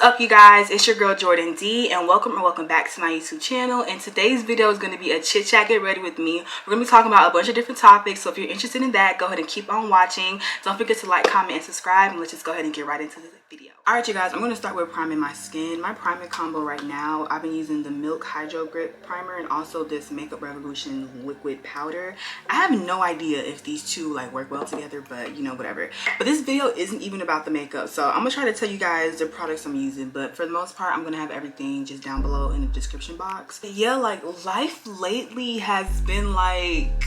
up, you guys? It's your girl Jordan D, and welcome back to my YouTube channel. And today's video is going to be a chit chat get ready with me. We're going to be talking about a bunch of different topics, so if you're interested in that, go ahead and keep on watching. Don't forget to like, comment, and subscribe, and let's just go ahead and get right into the video. Alright, you guys, I'm going to start with priming my skin. My primer combo right now, I've been using the Milk Hydro Grip primer and also this Makeup Revolution liquid powder. I have no idea if these two like work well together, but you know, whatever. But this video isn't even about the makeup, so I'm gonna try to tell you guys the products I'm using, but for the most part I'm gonna have everything just down below in the description box. But yeah, like life lately has been like,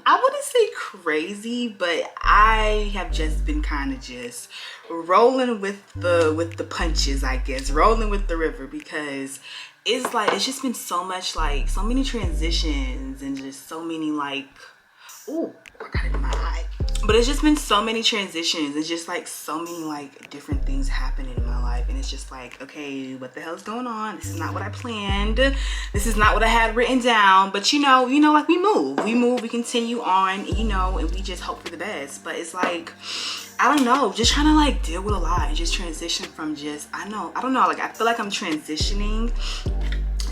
I wouldn't say crazy, but I have just been kind of just rolling with the punches, I guess, rolling with the river, because it's like it's just been so much, like so many transitions and just so many like, ooh, I got it in my eye. But it's just been so many transitions. It's just like so many like different things happening in my life, and it's just like, okay, what the hell is going on? This is not what I planned. This is not what I had written down. But you know, like we move, we continue on, you know, and we just hope for the best. But it's like, I don't know, just trying to like deal with a lot and just transition from just, I don't know, like I feel like I'm transitioning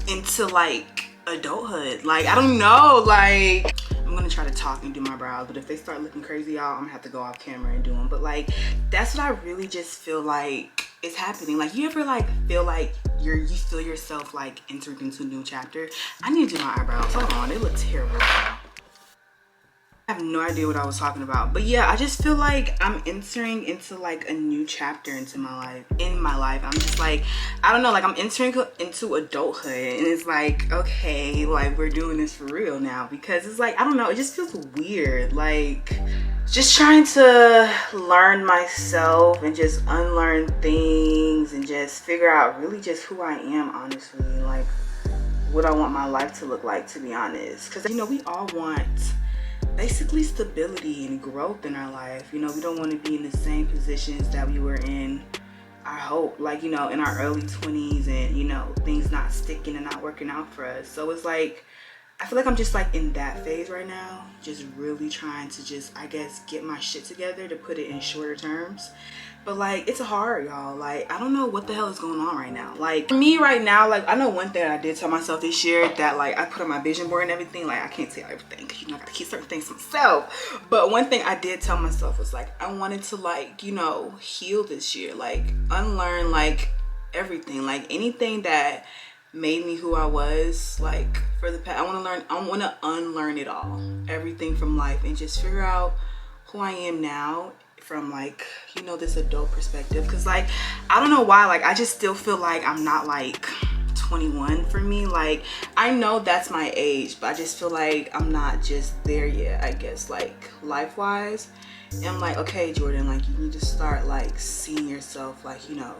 into like adulthood. Like I don't know, like I'm gonna try to talk and do my brows, but if they start looking crazy, y'all, I'm gonna have to go off camera and do them. But like that's what I really just feel like is happening. Like you ever like feel like you feel yourself like entering into a new chapter? I need to do my eyebrows. Hold on, they look terrible. I have no idea what I was talking about, but yeah, I just feel like I'm entering into like a new chapter into my life. I'm just like, I don't know, like I'm entering into adulthood, and it's like, okay, like we're doing this for real now, because it's like, I don't know, it just feels weird, like just trying to learn myself and just unlearn things and just figure out really just who I am, honestly, like what I want my life to look like, to be honest, because you know, we all want basically stability and growth in our life. You know, we don't want to be in the same positions that we were in, I hope, like, you know, in our early 20s, and you know, things not sticking and not working out for us. So it's like, I feel like I'm just like in that phase right now, just really trying to just, I guess, get my shit together, to put it in shorter terms. But like, it's hard, y'all. Like, I don't know what the hell is going on right now. Like for me right now, like I know one thing I did tell myself this year, that like I put on my vision board and everything. Like I can't tell everything, because you know, I gotta keep certain things to myself. But one thing I did tell myself was like, I wanted to like, you know, heal this year, like unlearn like everything, like anything that made me who I was, like for the past. I want to unlearn it all, everything from life, and just figure out who I am now from like, you know, this adult perspective. Because like, I don't know why, like I just still feel like I'm not like 21 for me. Like I know that's my age, but I just feel like I'm not just there yet, I guess, like life wise. And I'm like, okay, Jordan, like you need to start like seeing yourself like, you know,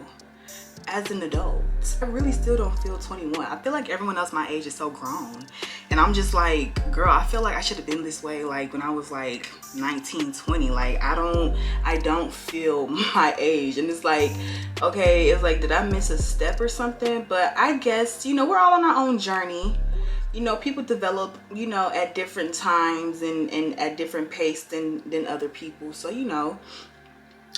as an adult. I really still don't feel 21. I feel like everyone else my age is so grown, and I'm just like, girl, I feel like I should have been this way like when I was like 19, 20. Like I don't feel my age, and it's like, okay, it's like, did I miss a step or something? But I guess, you know, we're all on our own journey. You know, people develop, you know, at different times and at different pace than other people. So, you know,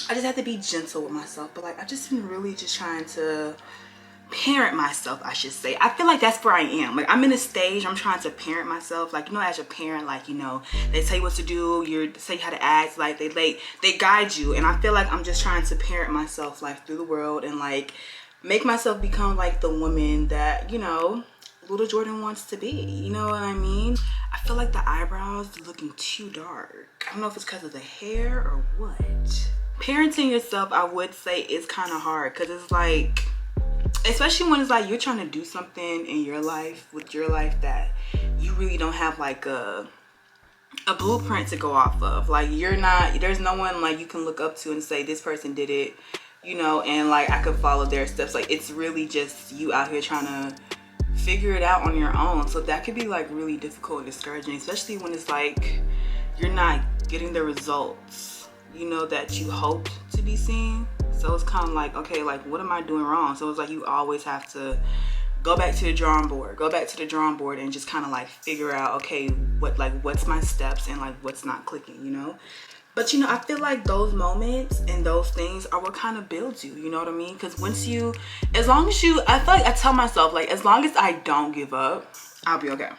I just have to be gentle with myself. But like, I've just been really just trying to parent myself, I should say. I feel like that's where I am. Like I'm in a stage, I'm trying to parent myself. Like, you know, as a parent, like, you know, they tell you what to do, you say how to act, like they guide you. And I feel like I'm just trying to parent myself like through the world, and like make myself become like the woman that, you know, little Jordan wants to be. You know what I mean? I feel like the eyebrows are looking too dark. I don't know if it's because of the hair or what. Parenting yourself, I would say, is kind of hard, because it's like, especially when it's like you're trying to do something in your life, with your life, that you really don't have like a blueprint to go off of. Like there's no one like you can look up to and say, this person did it, you know, and like I could follow their steps. Like it's really just you out here trying to figure it out on your own. So that could be like really difficult and discouraging, especially when it's like you're not getting the results, you know, that you hoped to be seen. So it's kind of like, okay, like what am I doing wrong? So it's like you always have to go back to the drawing board and just kind of like figure out, okay, what's my steps and like what's not clicking, you know. But you know, I feel like those moments and those things are what kind of builds you, you know what I mean? Because once you, as long as you, I feel like I tell myself, like, as long as I don't give up, I'll be okay.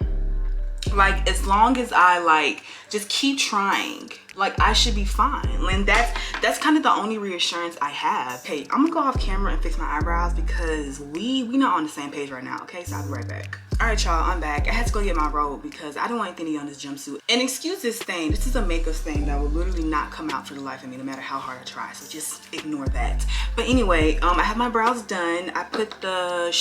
Like, as long as I like just keep trying, like, I should be fine. And that's kind of the only reassurance I have. Hey, I'm gonna go off camera and fix my eyebrows because we not on the same page right now. Okay, so I'll be right back. All right, y'all, I'm back. I had to go get my robe because I don't want anything to be on this jumpsuit. And excuse this stain. This is a makeup stain that will literally not come out for the life of me, no matter how hard I try. So just ignore that. But anyway, I have my brows done. I put the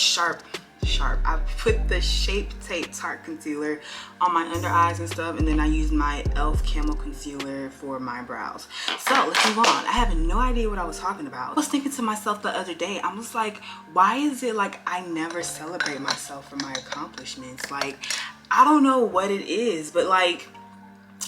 I put the Shape Tape Tarte concealer on my under eyes and stuff, and then I used my e.l.f. Camo concealer for my brows. So let's move on. I have no idea what I was talking about. I was thinking to myself the other day, I was like, why is it like I never celebrate myself for my accomplishments? Like, I don't know what it is, but like,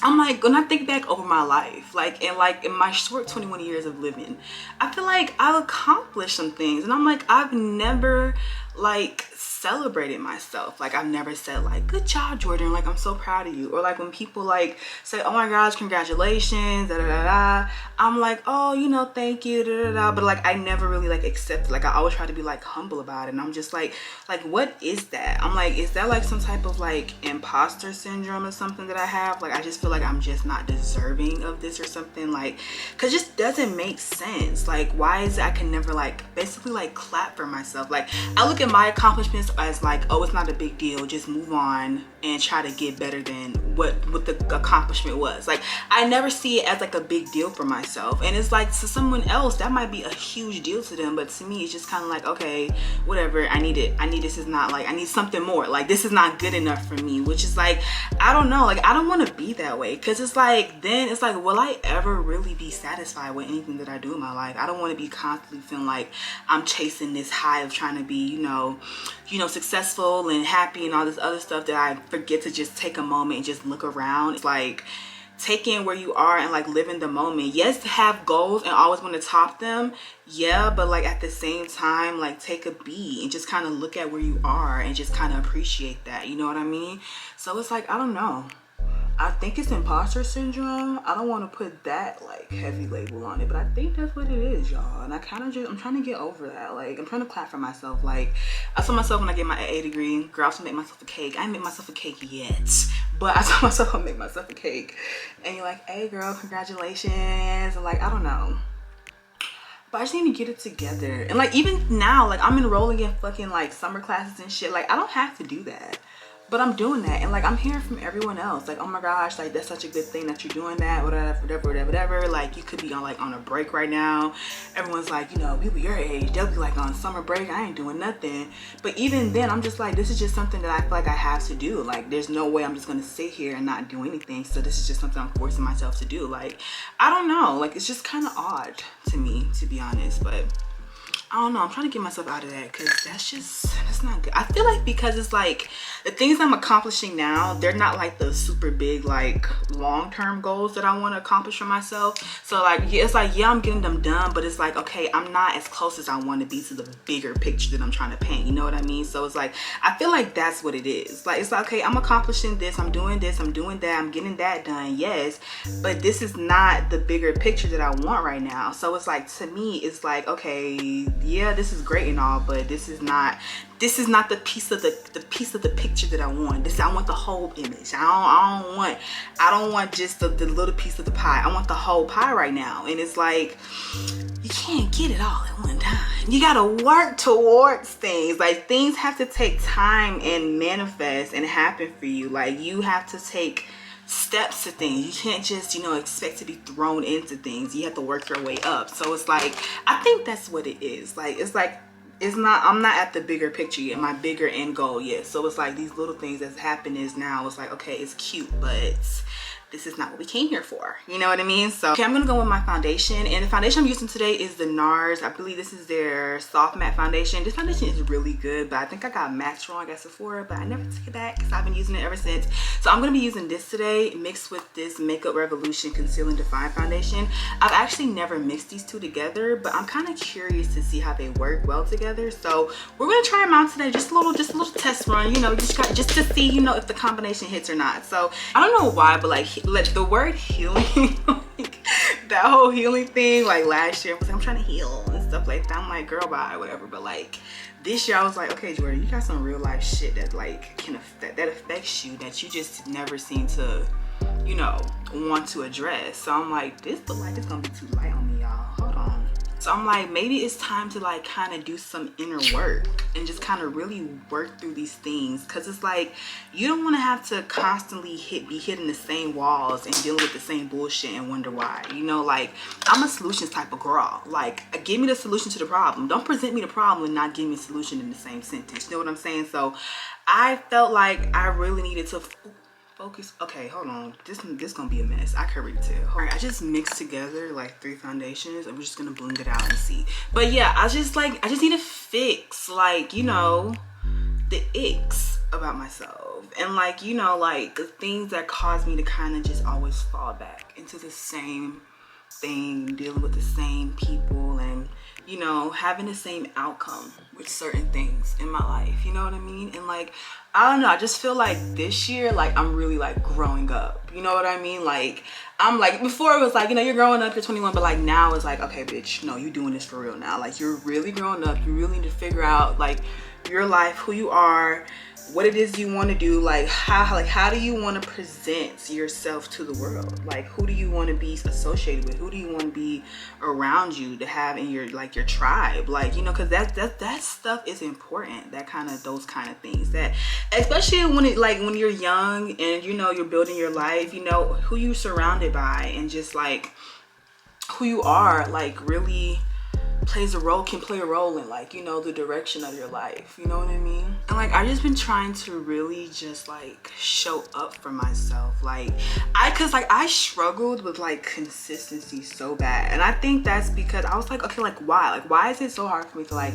I'm like, when I think back over my life, like in my short 21 years of living, I feel like I've accomplished some things, and I'm like, I've never like celebrated myself. Like, I've never said like, good job, Jordan, like, I'm so proud of you. Or like when people like say, oh my gosh, congratulations, da da da da, I'm like, oh, you know, thank you, da da da. But like, I never really like accept it. Like, I always try to be like humble about it, and I'm just like what is that? I'm like, is that like some type of like imposter syndrome or something that I have? Like, I just feel like I'm just not deserving of this or something, like, because it just doesn't make sense. Like, why is it I can never like basically like clap for myself? Like, I look at my accomplishments as like, oh, it's not a big deal, just move on and try to get better than what the accomplishment was. Like, I never see it as like a big deal for myself, and it's like to someone else that might be a huge deal to them, but to me it's just kind of like, okay, whatever, I need it, this is not like, I need something more, like this is not good enough for me, which is like, I don't know, like I don't want to be that way, because it's like, then it's like, will I ever really be satisfied with anything that I do in my life? I don't want to be constantly feeling like I'm chasing this high of trying to be, you know, successful and happy and all this other stuff, that I forget to just take a moment and just look around. It's like, take in where you are and like live in the moment. Yes, have goals and always want to top them, yeah, but like at the same time, like take a beat and just kind of look at where you are and just kind of appreciate that, you know what I mean? So it's like, I don't know, I think it's imposter syndrome. I don't want to put that like heavy label on it, but I think that's what it is, y'all. And I kind of just, I'm trying to get over that. Like, I'm trying to clap for myself. Like, I told myself when I get my AA degree, girl, I was gonna make myself a cake. I ain't make myself a cake yet, but I told myself I'll make myself a cake. And you're like, hey girl, congratulations. And like, I don't know, but I just need to get it together. And like, even now, like I'm enrolling in fucking like summer classes and shit. Like, I don't have to do that, but I'm doing that. And like, I'm hearing from everyone else, like, oh my gosh, like that's such a good thing that you're doing that, whatever. Like, you could be on like on a break right now. Everyone's like, you know, people your age, they'll be like on summer break, I ain't doing nothing. But even then, I'm just like, this is just something that I feel like I have to do. Like, there's no way I'm just gonna sit here and not do anything. So this is just something I'm forcing myself to do. Like, I don't know, like it's just kind of odd to me, to be honest. But I don't know, I'm trying to get myself out of that, because that's not good. I feel like, because it's like the things I'm accomplishing now, they're not like the super big like long-term goals that I want to accomplish for myself. So like, yeah, it's like, yeah, I'm getting them done, but it's like, okay, I'm not as close as I want to be to the bigger picture that I'm trying to paint, you know what I mean? So it's like, I feel like that's what it is. Like, it's like, okay, I'm accomplishing this, I'm doing this, I'm doing that, I'm getting that done, yes, but this is not the bigger picture that I want right now. So it's like, to me, it's like, okay, yeah, this is great and all, but this is not the piece of the picture that I want. I want the whole image. I don't want just the little piece of the pie. I want the whole pie right now. And it's like, you can't get it all at one time. You gotta work towards things. Like, things have to take time and manifest and happen for you. Like, you have to take steps to things. You can't just, you know, expect to be thrown into things. You have to work your way up. So it's like, I think that's what it is. Like, it's like, it's not, I'm not at the bigger picture yet, my bigger end goal yet. So it's like, these little things that's happening is now, it's like, okay, it's cute, but this is not what we came here for, you know what I mean? So okay, I'm gonna go with my foundation, and the foundation I'm using today is the NARS. I believe this is their soft matte foundation. This foundation is really good, but I think I got Max wrong at Sephora, but I never took it back because I've been using it ever since. So I'm gonna be using this today mixed with this Makeup Revolution Conceal and Define foundation. I've actually never mixed these two together, but I'm kind of curious to see how they work well together. So we're gonna try them out today, just a little test run, you know, just to see, you know, if the combination hits or not. So I don't know why, but like the word healing, like, that whole healing thing like last year. I was like, I'm trying to heal and stuff like that. I'm like, girl, bye, whatever. But like this year I was like, okay, Jordan, you got some real life shit that like can affect, that affects you, that you just never seem to, you know, want to address. So I'm like, this look like it's gonna be too light on me, y'all. Hold on. So I'm like, maybe it's time to like kind of do some inner work and just kind of really work through these things, because it's like you don't want to have to constantly be hitting the same walls and dealing with the same bullshit and wonder why. You know, like I'm a solutions type of girl. Like give me the solution to the problem. Don't present me the problem and not give me a solution in the same sentence. You know what I'm saying? So I felt like I really needed to focus. Okay, hold on. This gonna be a mess. I can read too. All right, I just mixed together like 3 foundations. I'm just gonna blend it out and see. But yeah, I just need to fix, like, you know, the icks about myself, and like, you know, like the things that cause me to kind of just always fall back into the same thing, dealing with the same people, and you know, having the same outcome with certain things in my life. You know what I mean? And like, I don't know, I just feel like this year, like I'm really like growing up. You know what I mean? Like I'm like, before it was like, you know, you're growing up, you're 21, but like now it's like, okay, bitch, no, you're doing this for real now. Like you're really growing up. You really need to figure out like your life, who you are, what it is you want to do, like how do you want to present yourself to the world? Like who do you want to be associated with? Who do you want to be around you, to have in your like your tribe? Like, you know, because that stuff is important. That kind of, those kind of things, that especially when it, like when you're young and you know you're building your life, you know who you surrounded by and just like who you are, like really can play a role in, like, you know, the direction of your life. You know what I mean? And like I just been trying to really just like show up for myself. Like cause like I struggled with like consistency so bad, and I think that's because I was like, okay, like why is it so hard for me to like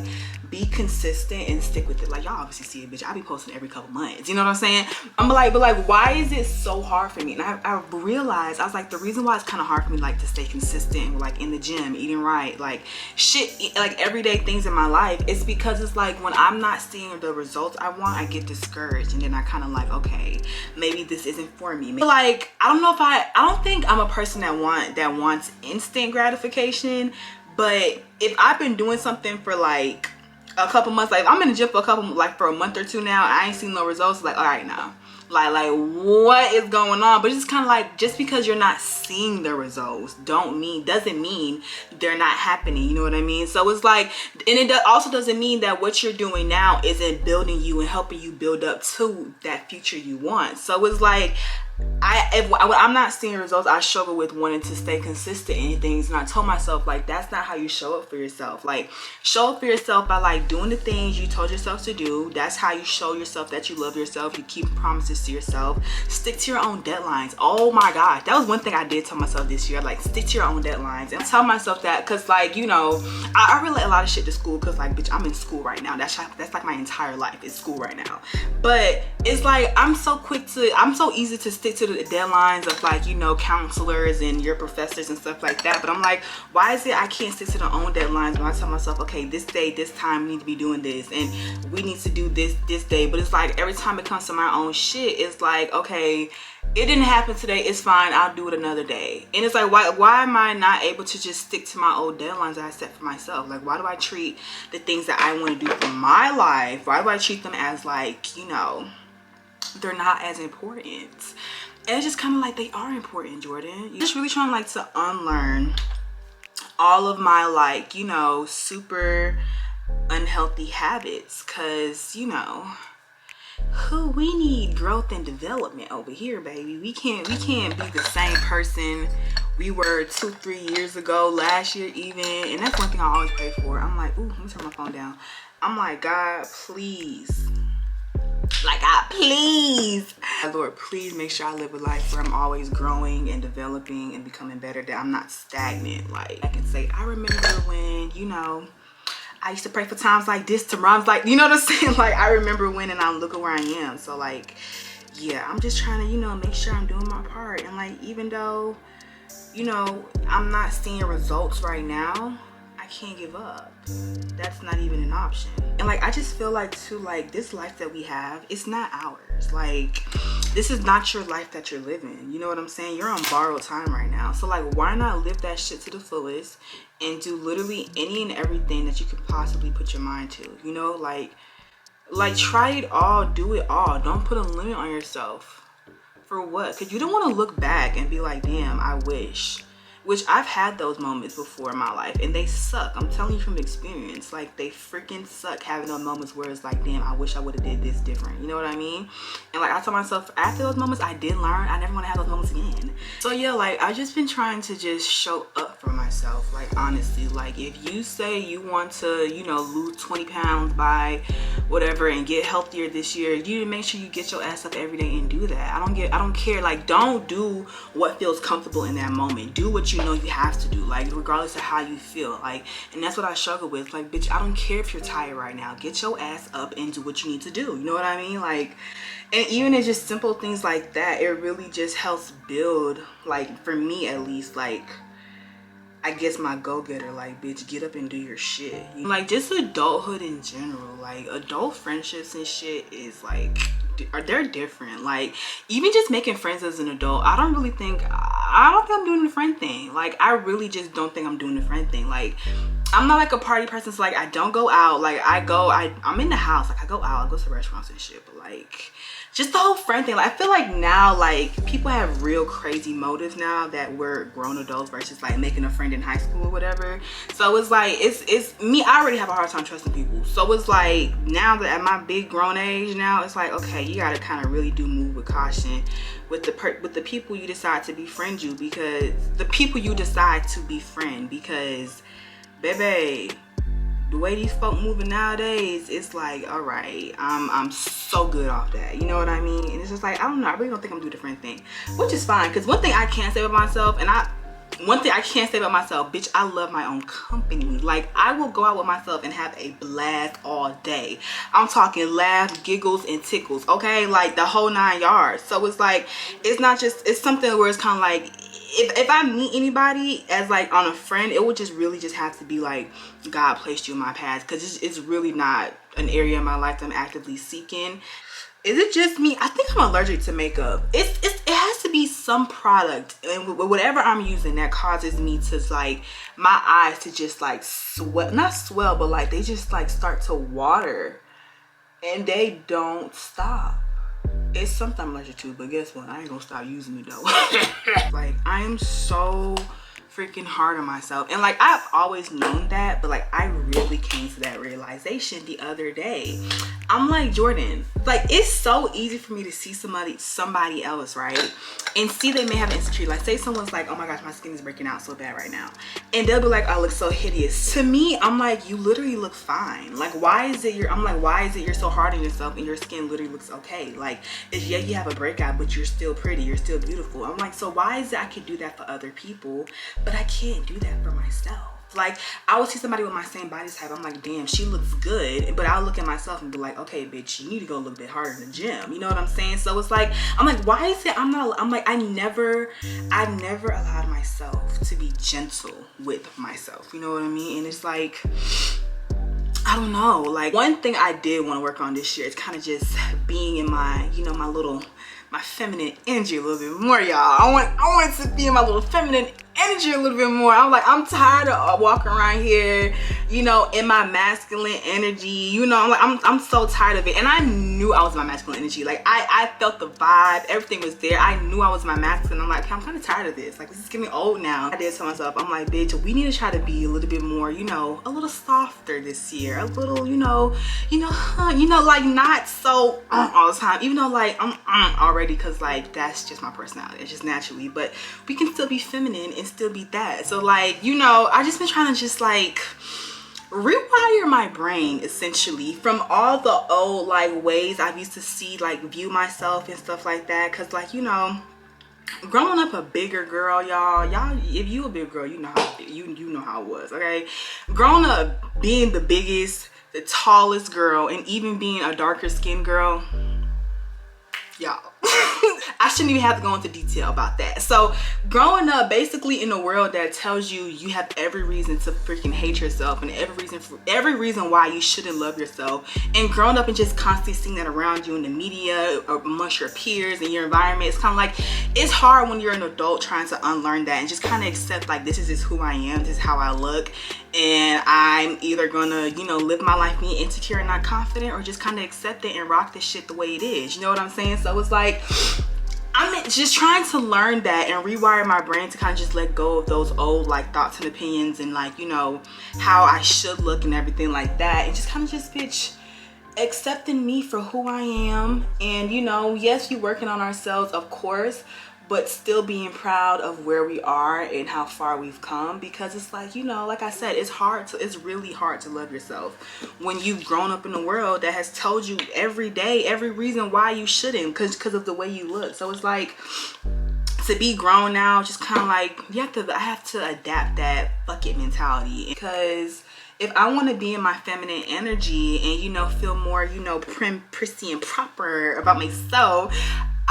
be consistent and stick with it? Like y'all obviously see it, bitch, I be posting every couple months, you know what I'm saying? I'm like, but like why is it so hard for me? And I realized, I was like, the reason why it's kind of hard for me like to stay consistent, like in the gym, eating right, like shit, like everyday things in my life, it's because it's like when I'm not seeing the results I want, I get discouraged, and then I kind of like, okay, maybe this isn't for me. Like I don't know if I don't think I'm a person that wants instant gratification, but if I've been doing something for like a couple months, like if I'm in the gym for a month or two now, I ain't seen no results, like all right, now like what is going on? But it's kind of like, just because you're not seeing the results doesn't mean they're not happening. You know what I mean? So it's like, and it also doesn't mean that what you're doing now isn't building you and helping you build up to that future you want. So it's like, when I'm not seeing results, I struggle with wanting to stay consistent in things. And I told myself, like, that's not how you show up for yourself. Like, show up for yourself by like doing the things you told yourself to do. That's how you show yourself that you love yourself. You keep promises to yourself. Stick to your own deadlines. Oh my God, that was one thing I did tell myself this year. Like, stick to your own deadlines, and tell myself that, because like, you know, I relate a lot of shit to school, because like, bitch, I'm in school right now. That's like my entire life is school right now. But it's like I'm so easy to stick to the deadlines of like, you know, counselors and your professors and stuff like that. But I'm like, why is it I can't stick to the own deadlines when I tell myself, okay, this day, this time, we need to be doing this, and we need to do this day? But it's like every time it comes to my own shit, it's like, okay, it didn't happen today, it's fine, I'll do it another day. And it's like, why am I not able to just stick to my old deadlines that I set for myself? Like, why do I treat the things that I want to do for my life, why do I treat them as like, you know, they're not as important? And it's just kind of like, they are important, Jordan. You're just really trying like to unlearn all of my like, you know, super unhealthy habits, because you know, we need growth and development over here, baby. We can't be the same person we were 2-3 years ago, last year even. And that's one thing I always pray for. I'm like, ooh, let me turn my phone down. I'm like, God, please, like, God, please, Lord, please make sure I live a life where I'm always growing and developing and becoming better, that I'm not stagnant. Like, I can say, I remember when, you know, I used to pray for times like this, to times like, you know what I'm saying? Like, I remember when, and I'm looking where I am. So like, yeah, I'm just trying to, you know, make sure I'm doing my part. And like, even though, you know, I'm not seeing results right now, I can't give up. That's not even an option. And like, I just feel like too, like, this life that we have, it's not ours. Like, this is not your life that you're living. You know what I'm saying? You're on borrowed time right now. So like, why not live that shit to the fullest and do literally any and everything that you could possibly put your mind to? You know, like try it all, do it all. Don't put a limit on yourself. For what? Because you don't want to look back and be like, damn, I wish. Which I've had those moments before in my life, and they suck. I'm telling you from experience. Like, they freaking suck, having those moments where it's like, damn, I wish I would have did this different. You know what I mean? And like, I told myself after those moments, I did learn. I never want to have those moments again. So yeah, like, I just been trying to just show up for myself. Like, honestly, like, if you say you want to, you know, lose 20 pounds by whatever and get healthier this year, you need to make sure you get your ass up every day and do that. I don't care. Like, don't do what feels comfortable in that moment. Do what you know you have to do, like, regardless of how you feel. Like, and that's what I struggle with. Like, bitch, I don't care if you're tired right now. Get your ass up and do what you need to do. You know what I mean? Like, and even in just simple things like that, it really just helps build, like, for me at least, like, I guess my go-getter. Like, bitch, get up and do your shit. Like, just adulthood in general, like, adult friendships and shit is like, they're different. Like, even just making friends as an adult, I don't think I'm doing the friend thing. Like, I really just don't think I'm doing the friend thing. Like, I'm not like a party person, so like, I don't go out. Like, I'm in the house. Like, I go out, I go to restaurants and shit, but like, just the whole friend thing. Like, I feel like now, like, people have real crazy motives now that we're grown adults versus like making a friend in high school or whatever. So it's like, it's me, I already have a hard time trusting people. So it's like, now that at my big grown age now, it's like, okay, you gotta kind of really do move with caution with the people you decide to befriend you, because the people you decide to befriend, because baby, the way these folk moving nowadays, it's like, all right, I'm so good off that. You know what I mean? And it's just like, I don't know. I really don't think I'm doing the different thing, which is fine. Because one thing I can't say about myself, bitch, I love my own company. Like, I will go out with myself and have a blast all day. I'm talking laughs, giggles, and tickles, okay? Like, the whole 9 yards. So it's like, it's not just, it's something where it's kind of like, if I meet anybody as like on a friend, it would just really just have to be like, God placed you in my path, because it's really not an area in my life that I'm actively seeking. Is it just me? I think I'm allergic to makeup. It has to be some product, and whatever I'm using, that causes me to like, my eyes to just like swell, not swell, but like they just like start to water and they don't stop. It's something I'm allergic to, but guess what? I ain't gonna stop using it though. Like, I am so freaking hard on myself, and like, I've always known that, but like, I really came to that realization the other day. I'm like, Jordan, like, it's so easy for me to see somebody else, right, and see they may have an insecurity. Like, say someone's like, oh my gosh, my skin is breaking out so bad right now, and they'll be like, I look so hideous. To me, I'm like, you literally look fine. Like, why is it you're so hard on yourself and your skin literally looks okay? Like, yeah, you have a breakout, but you're still pretty, you're still beautiful. I'm like, so why is it I can do that for other people, but I can't do that for myself? Like, I would see somebody with my same body type, I'm like, damn, she looks good, but I'll look at myself and be like, okay, bitch, you need to go a little bit harder in the gym. You know what I'm saying? So it's like, I'm like, why is it I've never allowed myself to be gentle with myself. You know what I mean? And it's like, I don't know. Like, one thing I did want to work on this year is kind of just being in my, you know, my feminine energy a little bit more, y'all. I want to be in my little feminine energy a little bit more. I'm like, I'm tired of walking around here, you know, in my masculine energy. You know, I'm so tired of it. And I knew I was my masculine energy. Like, I felt the vibe. Everything was there. I knew I was my masculine. I'm like, I'm kind of tired of this. Like, this is getting old now. I did tell myself, I'm like, bitch, we need to try to be a little bit more, you know, a little softer this year. A little, you know, like, not so all the time. Even though, like, I'm already, because, like, that's just my personality. It's just naturally. But we can still be feminine and still be that. So, like, you know, I just been trying to just like rewire my brain essentially from all the old like ways I used to see, like, view myself and stuff like that. Because, like, you know, growing up a bigger girl, y'all, if you a big girl, you know how you know how it was, okay? Growing up being the biggest, the tallest girl, and even being a darker skinned girl, y'all. I shouldn't even have to go into detail about that. So growing up basically in a world that tells you you have every reason to freaking hate yourself and every reason why you shouldn't love yourself, and growing up and just constantly seeing that around you in the media or amongst your peers and your environment, it's kind of like, it's hard when you're an adult trying to unlearn that and just kind of accept like, this is just who I am, this is how I look, and I'm either gonna, you know, live my life being insecure and not confident, or just kind of accept it and rock this shit the way it is. You know what I'm saying? So it's like, I'm just trying to learn that and rewire my brain to kind of just let go of those old like thoughts and opinions and like, you know, how I should look and everything like that, and just kind of just, bitch, accepting me for who I am. And you know, yes, we working on ourselves, of course, but still being proud of where we are and how far we've come, because it's like, you know, like I said, it's really hard to love yourself when you've grown up in a world that has told you every day every reason why you shouldn't, because of the way you look. So it's like, to be grown now, just kind of like, I have to adapt that fuck it mentality, because if I want to be in my feminine energy and, you know, feel more, you know, prim, prissy and proper about myself,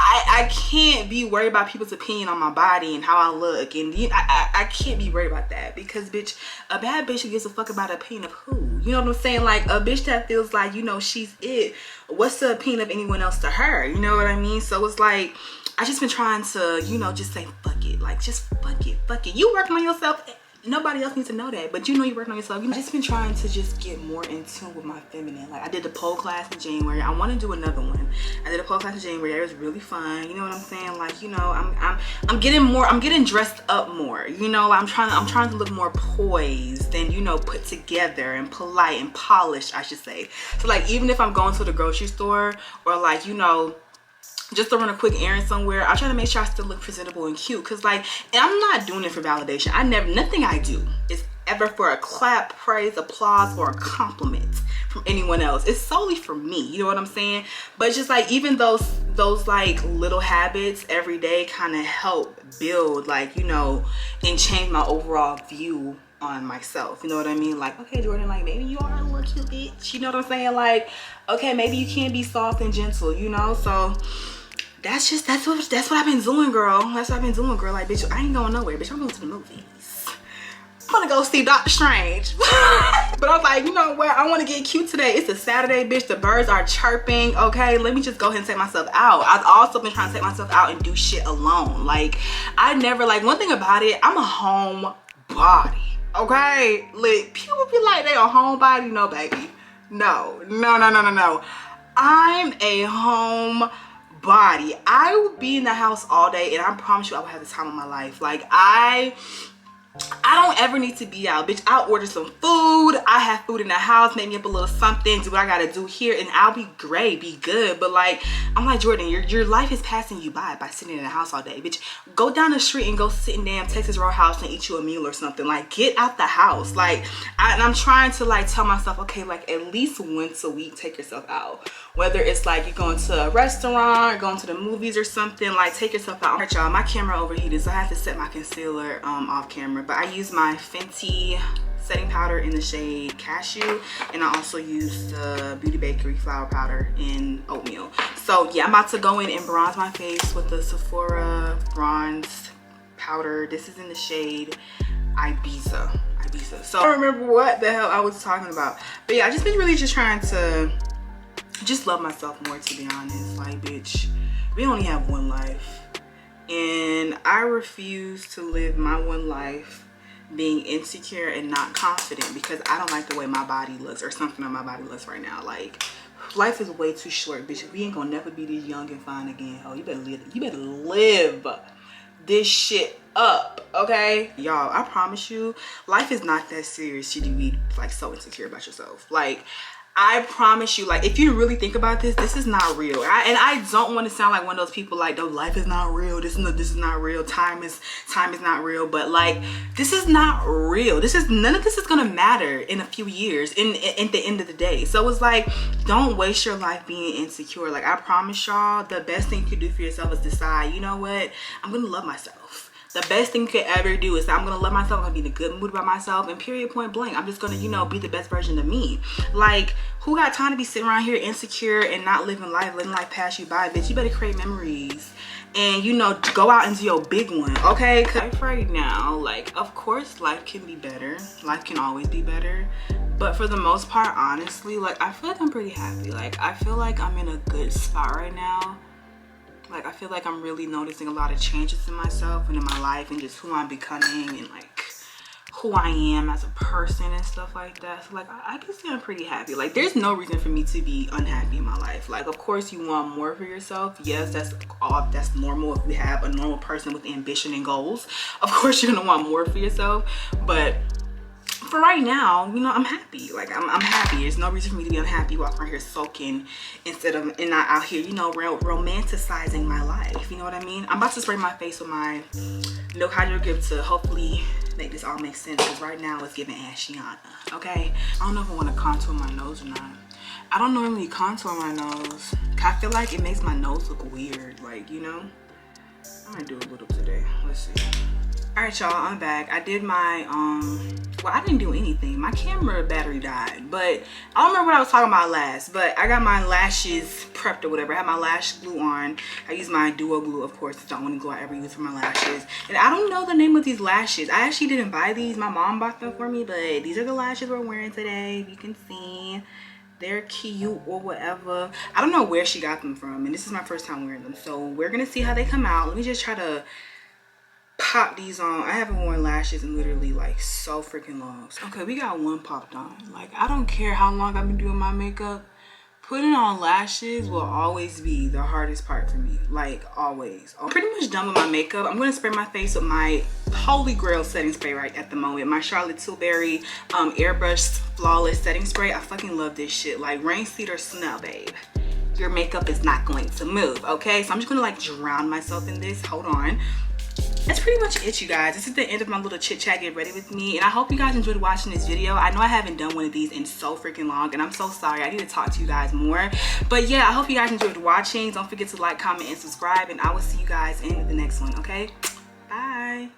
I can't be worried about people's opinion on my body and how I look, and you know, I can't be worried about that, because bitch, a bad bitch who gives a fuck about the opinion of who? You know what I'm saying? Like a bitch that feels like, you know, she's it, what's the opinion of anyone else to her? You know what I mean? So it's like, I just been trying to, you know, just say fuck it, like just fuck it. You working on yourself. Nobody else needs to know that, but you know you're working on yourself. I've just been trying to just get more in tune with my feminine. Like I did the pole class in January. I want to do another one. I did a pole class in January. It was really fun. You know what I'm saying? Like, you know, I'm getting dressed up more. You know, I'm trying to look more poised and, you know, put together and polite and polished, I should say. So like, even if I'm going to the grocery store or like, you know, just to run a quick errand somewhere, I try to make sure I still look presentable and cute, because like, and I'm not doing it for validation. Nothing I do is ever for a clap, praise, applause, or a compliment from anyone else. It's solely for me, you know what I'm saying? But it's just like, even those like little habits every day kind of help build, like, you know, and change my overall view on myself. You know what I mean? Like, okay, Jordan, like maybe you are a little cute bitch, you know what I'm saying? Like, okay, maybe you can be soft and gentle, you know? So that's what I've been doing, girl. That's what I've been doing, girl. Like, bitch, I ain't going nowhere, bitch. I'm going to the movies. I'm gonna go see Doctor Strange. But I was like, you know what? I want to get cute today. It's a Saturday, bitch. The birds are chirping. Okay, let me just go ahead and take myself out. I've also been trying to take myself out and do shit alone. Like, I never, like, one thing about it, I'm a homebody. Okay, like, people be like they a homebody. No, baby. No. I'm a homebody. I will be in the house all day, and I promise you I will have the time of my life. Like, I don't ever need to be out, bitch. I'll order some food. I have food in the house, make me up a little something, do what I gotta do here, and I'll be great, be good. But like, I'm like, Jordan, your life is passing you by sitting in the house all day, bitch. Go down the street and go sit in damn Texas Roadhouse and eat you a meal or something. Like, get out the house. Like, I'm trying to like tell myself, okay, like at least once a week, take yourself out. Whether it's like you're going to a restaurant or going to the movies or something, like take yourself out. Alright, y'all, my camera overheated, so I have to set my concealer off camera. But I use my Fenty setting powder in the shade Cashew, and I also use the Beauty Bakery flour powder in Oatmeal. So yeah, I'm about to go in and bronze my face with the Sephora bronze powder. This is in the shade Ibiza. So I don't remember what the hell I was talking about, but yeah, I just been really just trying to just love myself more, to be honest. Like, bitch, we only have one life, and I refuse to live my one life being insecure and not confident because I don't like the way my body looks or something on my body looks right now. Like, life is way too short, bitch. We ain't gonna never be this young and fine again. Oh, you better live this shit up, okay? Y'all, I promise you, life is not that serious. You be like so insecure about yourself. Like, I promise you, like, if you really think about this, this is not real. And I don't want to sound like one of those people like, no, life is not real. This is not real. Time is not real. But like, this is not real. None of this is gonna matter in a few years. In the end of the day, so it's like, don't waste your life being insecure. Like, I promise y'all, the best thing you can do for yourself is decide, you know what, I'm gonna love myself. The best thing you could ever do is I'm gonna love myself, I'm gonna be in a good mood about myself, and period, point blank. I'm just gonna, you know, be the best version of me. Like, who got time to be sitting around here insecure and not living life pass you by, bitch? You better create memories and, you know, go out and do your big one, okay? Cause right now, like, of course life can be better, life can always be better, but for the most part, honestly, like, I feel like I'm pretty happy. Like, I feel like I'm in a good spot right now. Like, I feel like I'm really noticing a lot of changes in myself and in my life and just who I'm becoming and like who I am as a person and stuff like that. So like, I can say I'm pretty happy. Like, there's no reason for me to be unhappy in my life. Like, of course you want more for yourself. Yes, that's normal. If we have a normal person with ambition and goals, of course you're gonna want more for yourself. But for right now, you know, I'm happy. Like, I'm happy. There's no reason for me to be unhappy walking around here sulking and not out here, you know, romanticizing my life. You know what I mean? I'm about to spray my face with my Milk Hydro Grip to hopefully make this all make sense, because right now it's giving Ashiana, okay? I don't know if I want to contour my nose or not. I don't normally contour my nose. I feel like it makes my nose look weird, like, you know? I'm gonna do a little today. Let's see. All right, y'all, I'm back. I did my well, I didn't do anything. My camera battery died, but I don't remember what I was talking about last, but I got my lashes prepped or whatever. I have my lash glue on. I use my duo glue, of course. It's the only glue I ever use for my lashes. And I don't know the name of these lashes. I actually didn't buy these. My mom bought them for me, but these are the lashes we're wearing today. You can see they're cute or whatever. I don't know where she got them from, and this is my first time wearing them, so we're gonna see how they come out. Let me just try to pop these on. I haven't worn lashes in literally like so freaking long. Okay, we got one popped on. Like, I don't care how long I've been doing my makeup, putting on lashes will always be the hardest part for me. Like, always. I'm pretty much done with my makeup. I'm gonna spray my face with my holy grail setting spray right at the moment, my Charlotte Tilbury airbrush flawless setting spray. I fucking love this shit. Like, rain, sleet, or snow, babe, your makeup is not going to move, okay? So I'm just gonna like drown myself in this. Hold on. That's pretty much it, you guys. This is the end of my little chit chat get ready with me, and I hope you guys enjoyed watching this video. I know I haven't done one of these in so freaking long, and I'm so sorry. I need to talk to you guys more, but yeah, I hope you guys enjoyed watching. Don't forget to like, comment, and subscribe, and I will see you guys in the next one. Okay, bye.